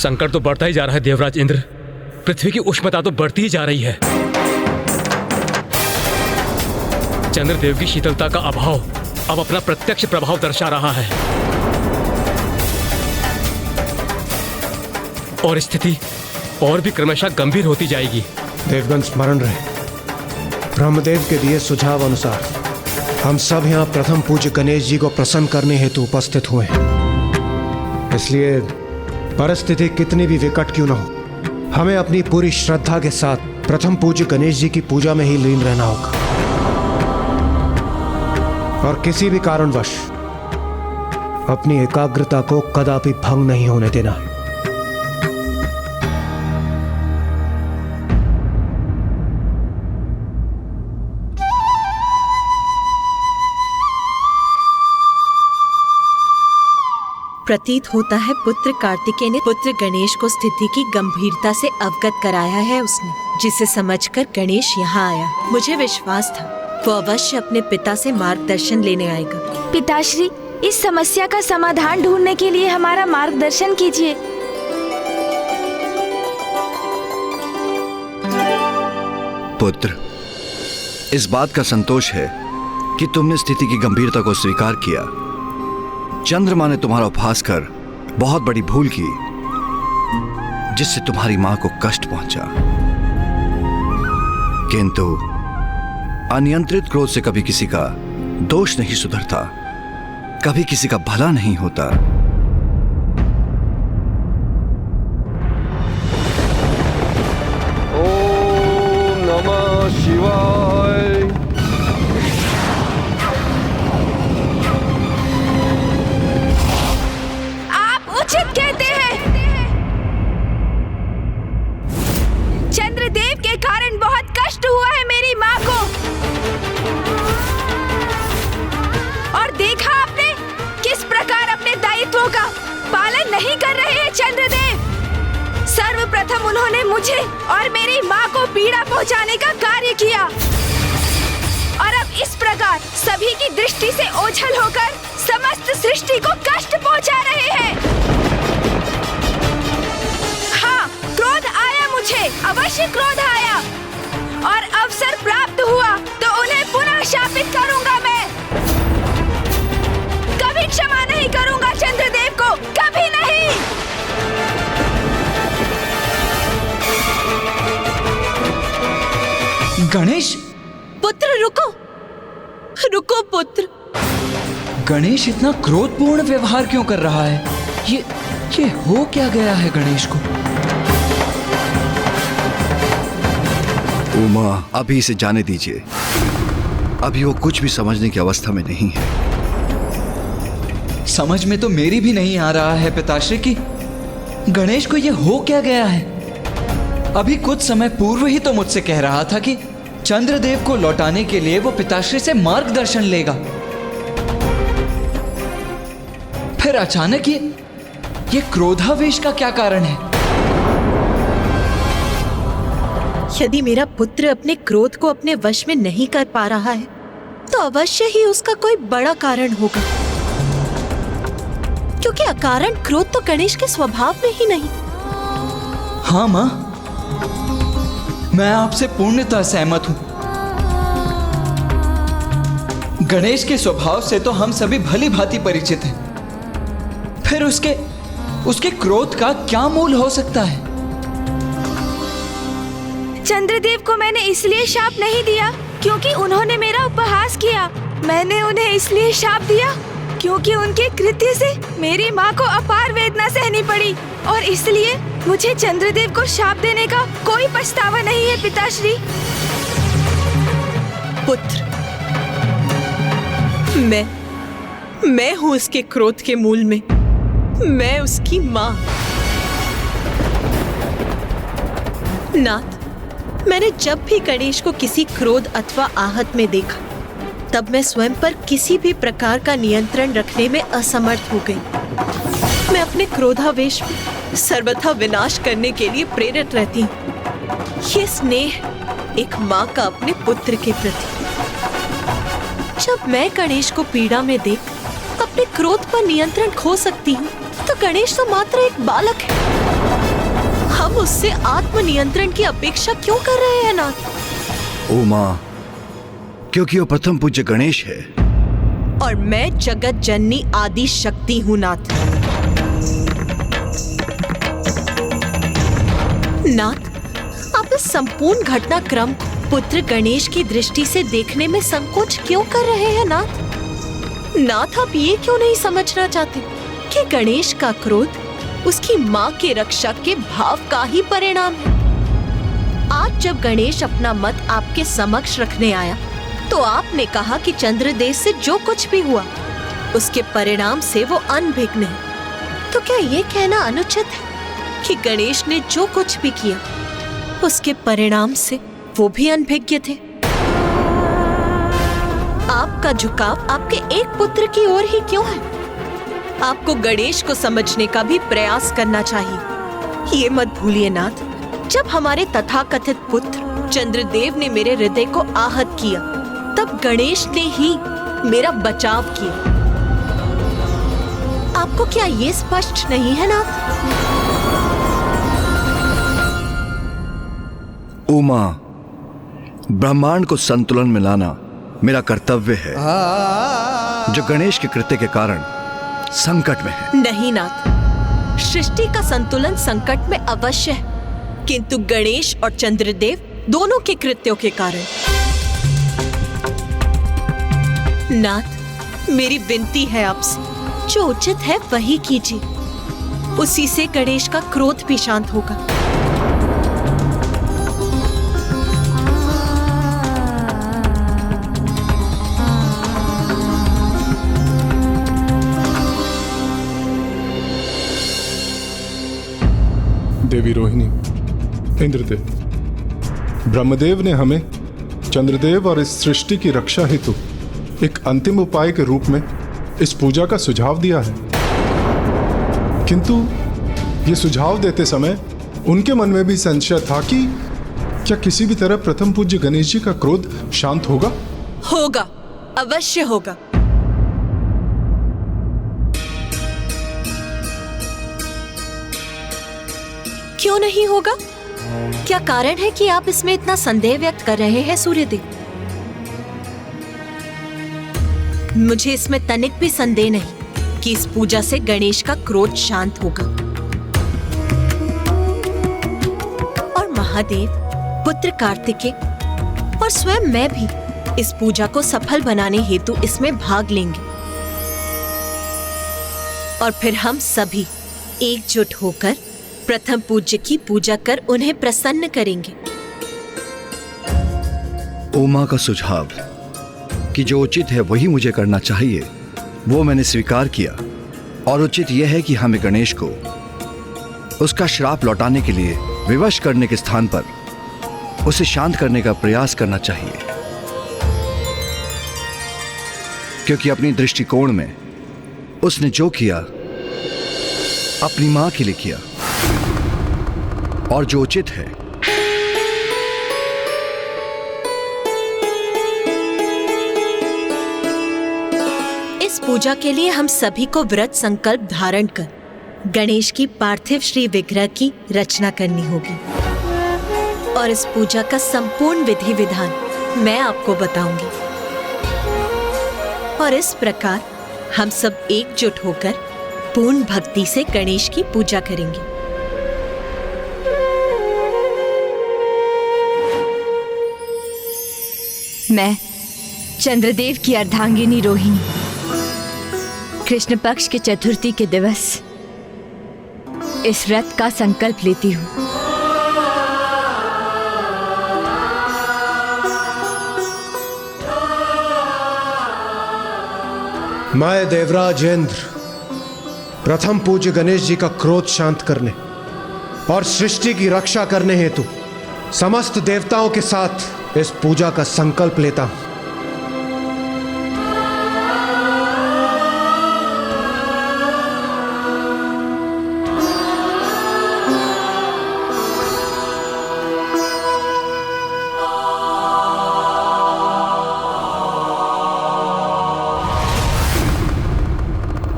संकट तो बढ़ता ही जा रहा है देवराज इंद्र। पृथ्वी की उष्णता तो बढ़ती ही जा रही है। चंद्रदेव की शीतलता का अभाव अब अपना प्रत्यक्ष प्रभाव दर्शा रहा है और स्थिति और भी क्रमशः गंभीर होती जाएगी। देवगण स्मरण रहे, ब्रह्मदेव के दिए सुझाव अनुसार हम सब यहाँ प्रथम पूज्य गणेश जी को प्रसन्न करने हेतु उपस्थित हुए हैं। इसलिए परिस्थिति कितनी भी विकट क्यों न हो, हमें अपनी पूरी श्रद्धा के साथ प्रथम पूज्य गणेश जी की पूजा में ही लीन रहना होगा और किसी भी कारणवश अपनी एकाग्रता को कदापि भंग नहीं होने देना है। प्रतीत होता है पुत्र कार्तिकेय ने पुत्र गणेश को स्थिति की गंभीरता से अवगत कराया है उसने, जिसे समझकर गणेश यहाँ आया। मुझे विश्वास था वो अवश्य अपने पिता से मार्गदर्शन लेने आएगा। पिताश्री, इस समस्या का समाधान ढूंढने के लिए हमारा मार्गदर्शन कीजिए। पुत्र, इस बात का संतोष है कि तुमने स्थिति की गंभीरता को स्वीकार किया। चंद्रमा ने तुम्हारा उपहास कर बहुत बड़ी भूल की, जिससे तुम्हारी मां को कष्ट पहुंचा। किंतु अनियंत्रित क्रोध से कभी किसी का दोष नहीं सुधरता, कभी किसी का भला नहीं होता। ओम नमः शिवाय। उचित कहते हैं। चंद्रदेव के कारण बहुत कष्ट हुआ है मेरी माँ को। और देखा आपने किस प्रकार अपने दायित्वों का पालन नहीं कर रहे हैं चंद्रदेव। सर्वप्रथम उन्होंने मुझे और मेरी माँ को पीड़ा पहुँचाने का कार्य किया और अब इस प्रकार सभी की दृष्टि से ओझल होकर समस्त सृष्टि को कष्ट पहुँचा रहे हैं। क्रोध आया, मुझे अवश्य क्रोध आया और अवसर प्राप्त हुआ तो उन्हें पुनः शापित करूंगा। मैं कभी क्षमा नहीं करूंगा चंद्रदेव को, कभी नहीं। गणेश पुत्र रुको, रुको पुत्र। गणेश इतना क्रोधपूर्ण व्यवहार क्यों कर रहा है? ये हो क्या गया है गणेश को? उमा, अभी इसे जाने दीजिए। अभी वो कुछ भी समझने की अवस्था में नहीं है। समझ में तो मेरी भी नहीं आ रहा है पिताश्री कि गणेश को ये हो क्या गया है। अभी कुछ समय पूर्व ही तो मुझसे कह रहा था कि चंद्रदेव को लौटाने के लिए वो पिताश्री से मार्गदर्शन लेगा। फिर अचानक ये क्रोधावेश का क्या कारण है? यदि मेरा पुत्र अपने क्रोध को अपने वश में नहीं कर पा रहा है तो अवश्य ही उसका कोई बड़ा कारण होगा, क्योंकि अकारण क्रोध तो गणेश के स्वभाव में ही नहीं। हाँ माँ, मैं आपसे पूर्णतः सहमत हूं। गणेश के स्वभाव से तो हम सभी भली भांति परिचित हैं। फिर उसके क्रोध का क्या मूल हो सकता है? चंद्रदेव को मैंने इसलिए शाप नहीं दिया क्योंकि उन्होंने मेरा उपहास किया। मैंने उन्हें इसलिए शाप दिया क्योंकि उनके कृत्य से मेरी माँ को अपार वेदना सहनी पड़ी, और इसलिए मुझे चंद्रदेव को शाप देने का कोई पछतावा नहीं है पिताश्री। पुत्र, मैं हूँ उसके क्रोध के मूल में। मैं उसकी माँ। नाथ, मैंने जब भी गणेश को किसी क्रोध अथवा आहत में देखा तब मैं स्वयं पर किसी भी प्रकार का नियंत्रण रखने में असमर्थ हो गई। मैं अपने क्रोधावेश में सर्वथा विनाश करने के लिए प्रेरित रहती हूँ। ये स्नेह एक माँ का अपने पुत्र के प्रति। जब मैं गणेश को पीड़ा में देख अपने क्रोध पर नियंत्रण खो सकती हूँ तो गणेश तो मात्र एक बालक है। हम उससे आत्मनियंत्रण की अपेक्षा क्यों कर रहे हैं नाथ? ओ माँ, क्योंकि वो प्रथम पूज्य गणेश है और मैं जगत जननी आदि शक्ति हूं नाथ। नाथ, आप इस संपूर्ण घटनाक्रम को पुत्र गणेश की दृष्टि से देखने में संकोच क्यों कर रहे हैं नाथ? नाथ, आप ये क्यों नहीं समझना चाहते कि गणेश का क्रोध उसकी माँ के रक्षा के भाव का ही परिणाम है? आज जब गणेश अपना मत आपके समक्ष रखने आया तो आपने कहा कि चंद्रदेव से जो कुछ भी हुआ उसके परिणाम से वो अनभिज्ञ है। तो क्या ये कहना अनुचित है कि गणेश ने जो कुछ भी किया उसके परिणाम से वो भी अनभिज्ञ थे? आपका झुकाव आपके एक पुत्र की ओर ही क्यों है? आपको गणेश को समझने का भी प्रयास करना चाहिए। ये मत भूलिए नाथ, जब हमारे तथाकथित पुत्र चंद्रदेव ने मेरे हृदय को आहत किया तब गणेश ने ही मेरा बचाव किया। आपको क्या ये स्पष्ट नहीं है नाथ? उमा, ब्रह्मांड को संतुलन में लाना मेरा कर्तव्य है, जो गणेश के कृत्य के कारण संकट में है। नहीं नाथ, सृष्टि का संतुलन संकट में अवश्य है, किंतु गणेश और चंद्रदेव दोनों के कृत्यों के कारण। नाथ, मेरी विनती है आपसे, जो उचित है वही कीजिए। उसी से गणेश का क्रोध भी शांत होगा। देवी रोहिणी, इंद्रदेव, ब्रह्मदेव ने हमें चंद्रदेव और इस सृष्टि की रक्षा हेतु एक अंतिम उपाय के रूप में इस पूजा का सुझाव दिया है, किंतु ये सुझाव देते समय उनके मन में भी संशय था कि क्या किसी भी तरह प्रथम पूज्य गणेश जी का क्रोध शांत होगा? होगा, अवश्य होगा। क्यों नहीं होगा? क्या कारण है कि आप इसमें इतना संदेह व्यक्त कर रहे हैं सूर्यदेव? मुझे इसमें तनिक भी संदेह नहीं कि इस पूजा से गणेश का क्रोध शांत होगा और महादेव, पुत्र कार्तिकेय और स्वयं मैं भी इस पूजा को सफल बनाने हेतु इसमें भाग लेंगे और फिर हम सभी एकजुट होकर प्रथम पूज्य की पूजा कर उन्हें प्रसन्न करेंगे। उमा का सुझाव कि जो उचित है वही मुझे करना चाहिए, वो मैंने स्वीकार किया, और उचित यह है कि हमें गणेश को उसका श्राप लौटाने के लिए विवश करने के स्थान पर उसे शांत करने का प्रयास करना चाहिए, क्योंकि अपनी दृष्टिकोण में उसने जो किया अपनी मां के लिए किया, और जो उचित है इस पूजा के लिए हम सभी को व्रत संकल्प धारण कर गणेश की पार्थिव श्री विग्रह की रचना करनी होगी और इस पूजा का संपूर्ण विधि विधान मैं आपको बताऊंगी और इस प्रकार हम सब एकजुट होकर पूर्ण भक्ति से गणेश की पूजा करेंगे। मैं चंद्रदेव की अर्धांगिनी रोहिणी कृष्ण पक्ष के चतुर्थी के दिवस इस व्रत का संकल्प लेती हूँ। मैं देवराज इंद्र प्रथम पूज्य गणेश जी का क्रोध शांत करने और सृष्टि की रक्षा करने हेतु समस्त देवताओं के साथ इस पूजा का संकल्प लेता हूं।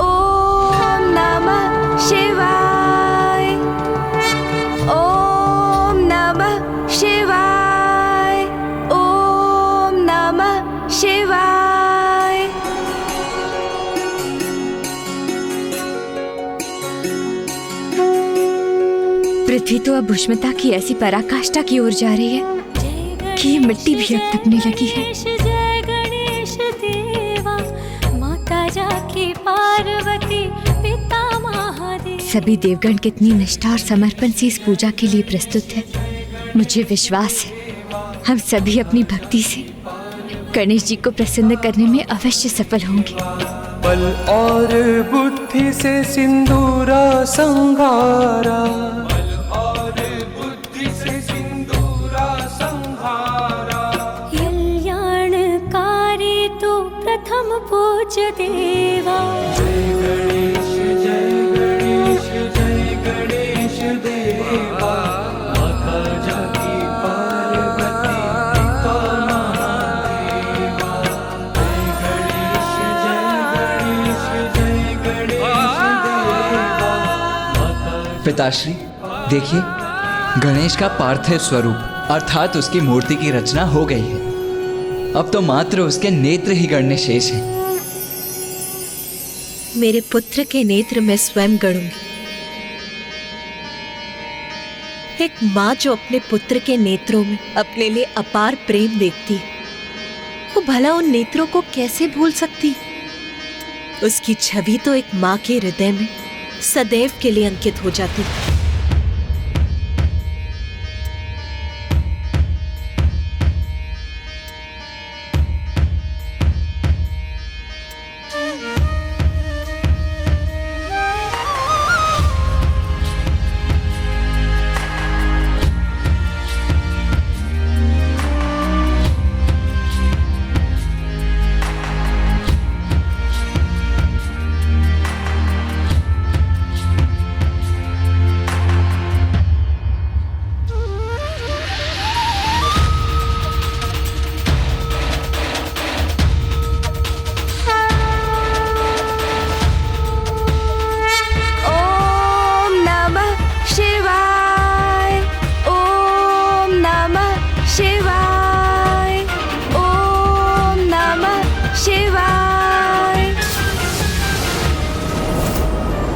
ओम नमः शिवाय। पृथ्वी तो अब उष्णता की ऐसी पराकाष्ठा की ओर जा रही है कि ये मिट्टी भी अब तपने लगी है। जय गणेश देवा, माता जाकी पार्वती, पिता महादेव। सभी देवगण कितनी निष्ठा और समर्पण से इस पूजा के लिए प्रस्तुत है। मुझे विश्वास है हम सभी अपनी भक्ति से गणेश जी को प्रसन्न करने में अवश्य सफल होंगे। बल और बुद्धि से सिंदूरा संघारा, कल्याणकारी तो प्रथम पूज्य देवा। जय गणेश जय गणेश जय गणेश देवा, माता जाकी पार्वती, पिता महादेवा। जय गणेश जय गणेश देवा, माता। पिताश्री देखिए, गणेश का पार्थिव स्वरूप अर्थात उसकी मूर्ति की रचना हो गई है। अब तो मात्र उसके नेत्र ही गणने शेष हैं। मेरे पुत्र के नेत्र मैं स्वयं गढ़ूंगी। एक माँ जो अपने पुत्र के नेत्रों में अपने लिए अपार प्रेम देखती है, वो भला उन नेत्रों को कैसे भूल सकती? उसकी छवि तो एक माँ के हृदय में सदैव के लिए अंकित हो जाती है।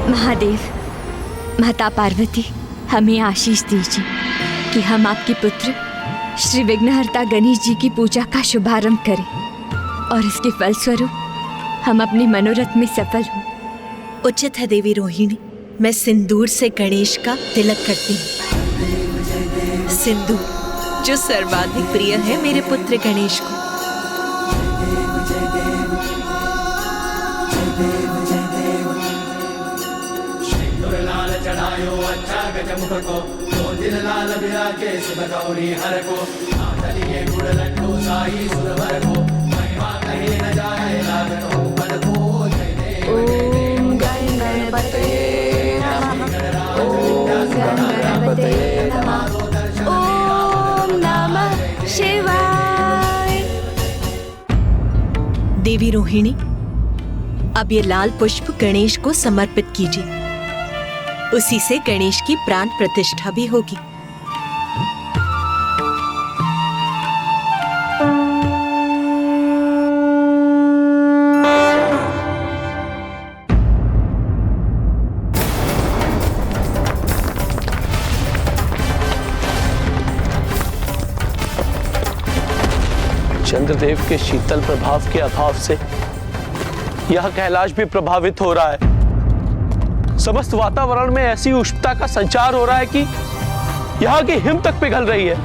महादेव, माता पार्वती, हमें आशीष दीजिए कि हम आपके पुत्र श्री विघ्नहर्ता गणेश जी की पूजा का शुभारंभ करें और इसके फलस्वरूप हम अपने मनोरथ में सफल हों। उचित है देवी रोहिणी, मैं सिंदूर से गणेश का तिलक करती हूँ। सिंदूर जो सर्वाधिक प्रिय है मेरे पुत्र गणेश को। देवी रोहिणी, अब ये लाल पुष्प गणेश को समर्पित कीजिए। उसी से गणेश की प्राण प्रतिष्ठा भी होगी। चंद्रदेव के शीतल प्रभाव के अभाव से यह कैलाश भी प्रभावित हो रहा है। समस्त वातावरण में ऐसी उष्णता का संचार हो रहा है कि यहाँ की हिम तक पिघल रही है।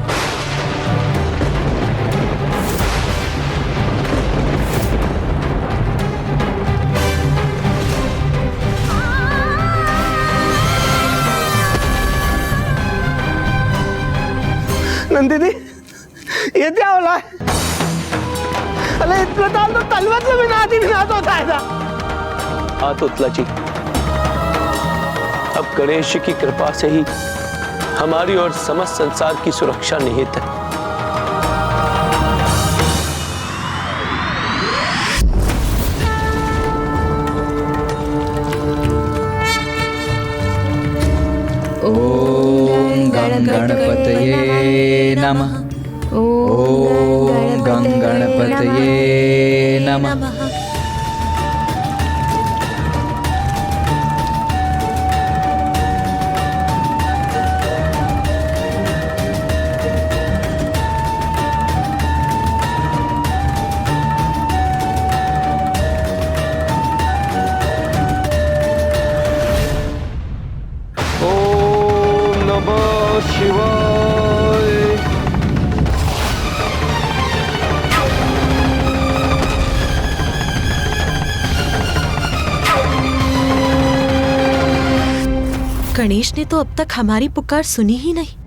नंदिनी, ये क्या हो रहा है? अरे इतना ताल तो तलवत में विनाश होता है ना। हाँ तो उत्तला जी, अब गणेश की कृपा से ही हमारी और समस्त संसार की सुरक्षा निहित है। ओम गं गणपतये नमः। ओम गं गणपतये नमः। नमः शिवाय। गणेश ने तो अब तक हमारी पुकार सुनी ही नहीं।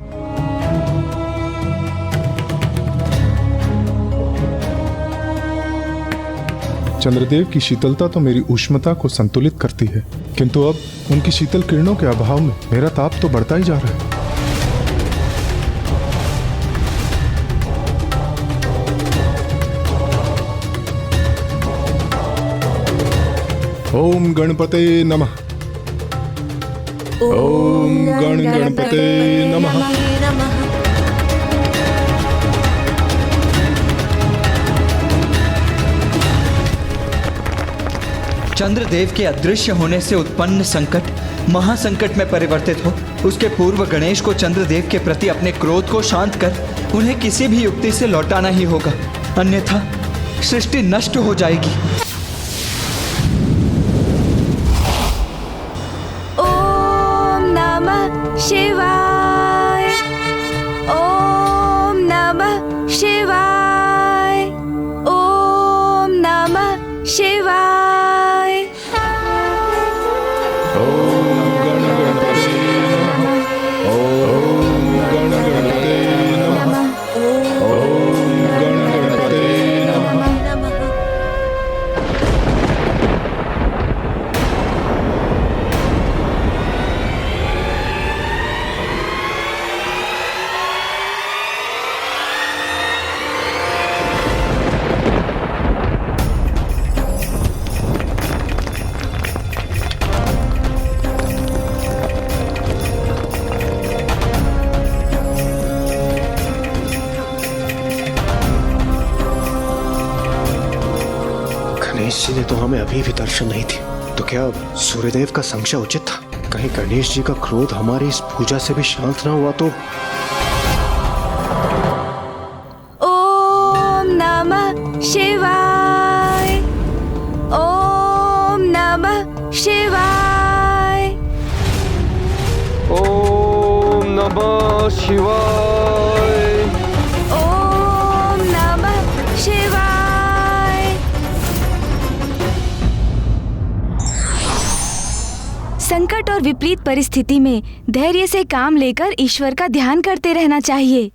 चंद्रदेव की शीतलता तो मेरी उष्णता को संतुलित करती है, किंतु अब उनकी शीतल किरणों के अभाव में मेरा ताप तो बढ़ता ही जा रहा है। ओम गणपते नमः। ओम गणपते नमः। चंद्रदेव के अदृश्य होने से उत्पन्न संकट महासंकट में परिवर्तित हो, उसके पूर्व गणेश को चंद्रदेव के प्रति अपने क्रोध को शांत कर उन्हें किसी भी युक्ति से लौटाना ही होगा, अन्यथा सृष्टि नष्ट हो जाएगी। ओम नमः शिवाय। ओम नमः शिवाय। ओम नमः शिवाय। गणेश जी ने तो हमें अभी भी दर्शन नहीं दी, तो क्या सूर्यदेव का संशय उचित था? कहीं गणेश जी का क्रोध हमारी इस पूजा से भी शांत ना हुआ तो? ओम नमः शिवाय। ओम नमः शिवाय। ओम नमः शिवाय। ओम नमः शिवाय। संकट और विपरीत परिस्थिति में धैर्य से काम लेकर ईश्वर का ध्यान करते रहना चाहिए।